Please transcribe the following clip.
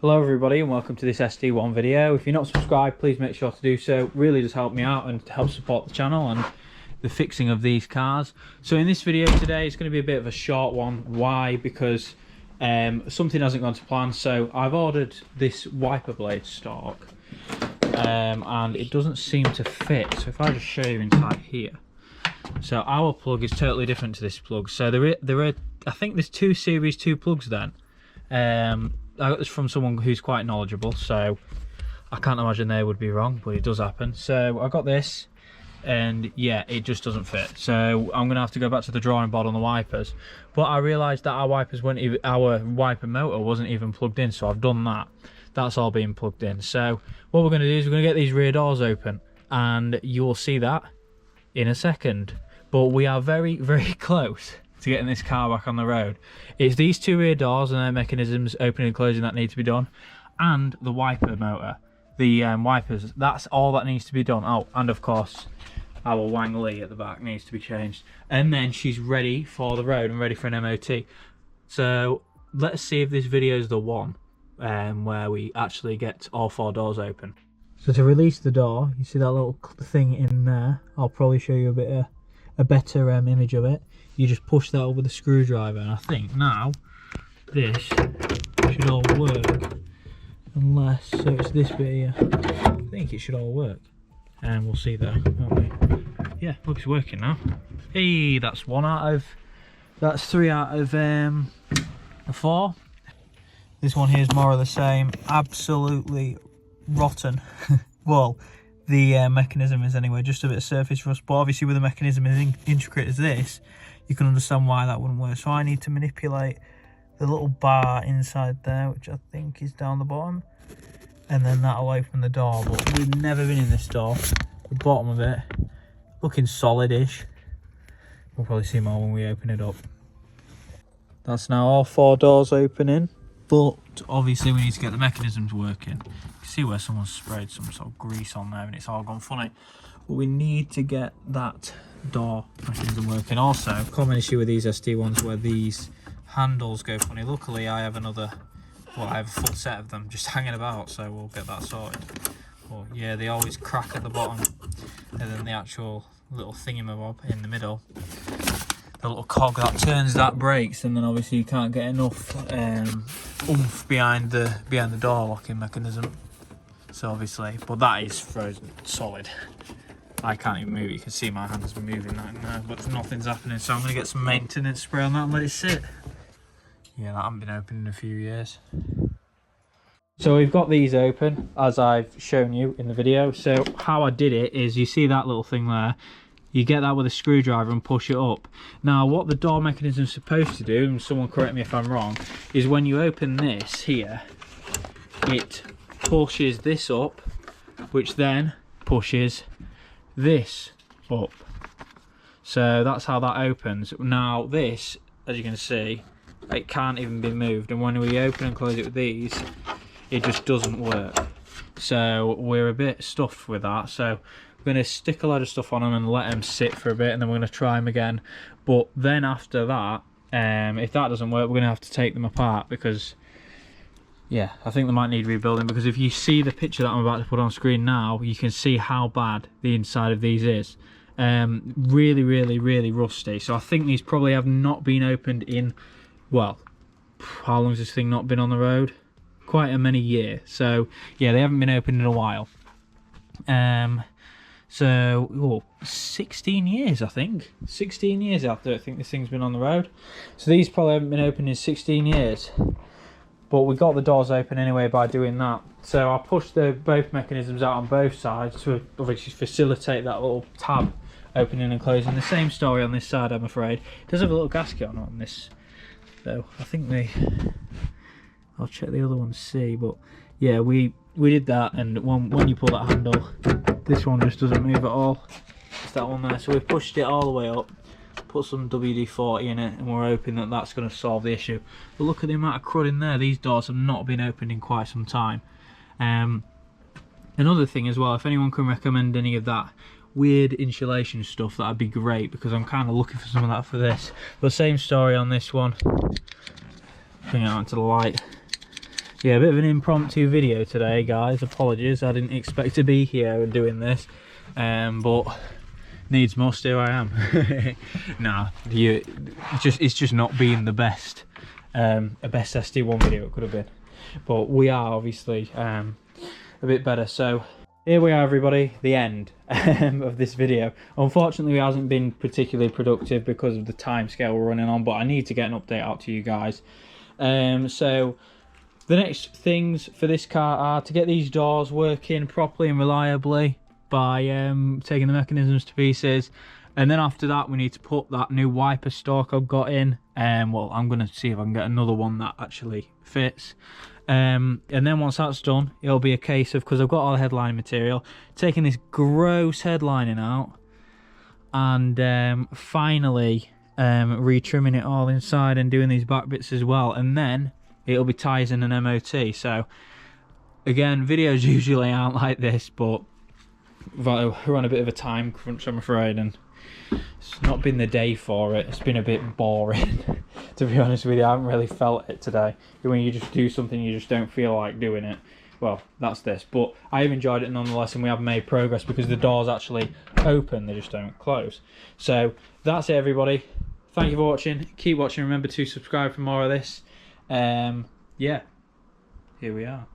Hello everybody and welcome to this SD1 video. If you're not subscribed, please make sure to do so. It really does help me out and help support the channel and the fixing of these cars. So in this video today, it's going to be a bit of a short one. Why? Because something hasn't gone to plan. So I've ordered this wiper blade stock and it doesn't seem to fit. So if I just show you inside here. So our plug is totally different to this plug. So there are I think there's two series 2 plugs then. I got this from someone who's quite knowledgeable, so I can't imagine they would be wrong, but it does happen. So I got this, and yeah, it just doesn't fit. So I'm gonna have to go back to the drawing board on the wipers. But I realised that our wipers weren't even, our wiper motor wasn't even plugged in, so I've done that. That's all being plugged in. So what we're gonna do is we're gonna get these rear doors open, and you will see that in a second. But we are very, very close to getting this car back on the road. It's these two rear doors and their mechanisms opening and closing that need to be done, and the wiper motor, the wipers, that's all that needs to be done. Oh, and of course our Wang Li at the back needs to be changed, and then she's ready for the road and ready for an MOT. So let's see if this video is the one where we actually get all 4 doors open. So to release the door, you see that little thing in there. I'll probably show you a better image of it. You just push that up with a screwdriver, and I think now this should all work, unless, so it's this bit here. I think it should all work, and we'll see though, won't we? Yeah, looks working now. Hey, that's 3 out of 4. This one here is more of the same, absolutely rotten. Well, the mechanism is anyway, just a bit of surface rust, but obviously with a mechanism as intricate as this, you can understand why that wouldn't work. So I need to manipulate the little bar inside there, which I think is down the bottom, and then that'll open the door. But we've never been in this door. The bottom of it looking solid-ish. We'll probably see more when we open it up. That's now all 4 doors opening, but obviously we need to get the mechanisms working. You can see where someone's sprayed some sort of grease on there and it's all gone funny. But we need to get that door mechanism working. Also, common issue with these SD1s where these handles go funny. Luckily I have I have a full set of them just hanging about, so we'll get that sorted. But yeah, they always crack at the bottom, and then the actual little thingamabob in the middle, the little cog that turns, that breaks, and then obviously you can't get enough oomph behind the door locking mechanism. So obviously, but that is frozen solid. I can't even move it. You can see my hands moving that in there, but nothing's happening. So I'm going to get some maintenance spray on that and let it sit. Yeah, that hasn't been open in a few years. So we've got these open, as I've shown you in the video. So how I did it is, you see that little thing there? You get that with a screwdriver and push it up. Now what the door mechanism is supposed to do, and someone correct me if I'm wrong, is when you open this here, it pushes this up, which then pushes this up. So that's how that opens. Now this, as you can see, it can't even be moved, and when we open and close it with these, it just doesn't work. So we're a bit stuffed with that, so we're going to stick a load of stuff on them and let them sit for a bit, and then we're going to try them again. But then after that, if that doesn't work, we're going to have to take them apart, because yeah, I think they might need rebuilding. Because if you see the picture that I'm about to put on screen now, you can see how bad the inside of these is. Really, really, really rusty. So I think these probably have not been opened in, well, how long has this thing not been on the road? Quite a many years. So yeah, they haven't been opened in a while. So 16 years, I think. 16 years after I think this thing's been on the road. So these probably haven't been opened in 16 years. But we got the doors open anyway by doing that. So I pushed both mechanisms out on both sides to obviously facilitate that little tab opening and closing. The same story on this side, I'm afraid. It does have a little gasket on this, though. I think I'll check the other one to see. But yeah, we did that, and when you pull that handle, this one just doesn't move at all. It's that one there. So we pushed it all the way up, put some WD-40 in it, and we're hoping that that's going to solve the issue. But look at the amount of crud in there. These doors have not been opened in quite some time. Another thing as well, if anyone can recommend any of that weird insulation stuff, that'd be great, because I'm kind of looking for some of that for this. But same story on this one. Bring it out into the light. yeah, a bit of an impromptu video today, guys. Apologies, I didn't expect to be here and doing this, but needs must, here I am. Nah, it's just not been the best, a best SD1 video it could have been, but we are obviously a bit better. So here we are, everybody, the end of this video. Unfortunately, it hasn't been particularly productive because of the time scale we're running on, but I need to get an update out to you guys. So the next things for this car are to get these doors working properly and reliably by taking the mechanisms to pieces, and then after that we need to put that new wiper stalk I've got in. Well, I'm going to see if I can get another one that actually fits. And then once that's done, it'll be a case of, because I've got all the headlining material, taking this gross headlining out and finally retrimming it all inside and doing these back bits as well, and then it'll be tyres in an MOT. So again, videos usually aren't like this, but we're on a bit of a time crunch, I'm afraid, and it's not been the day for it. It's been a bit boring to be honest with you. I haven't really felt it today. When you just do something you just don't feel like doing it, well, that's this. But I have enjoyed it nonetheless, and we have made progress because the doors actually open, they just don't close. So that's it, everybody. Thank you for watching. Keep watching. Remember to subscribe for more of this. Yeah, here we are.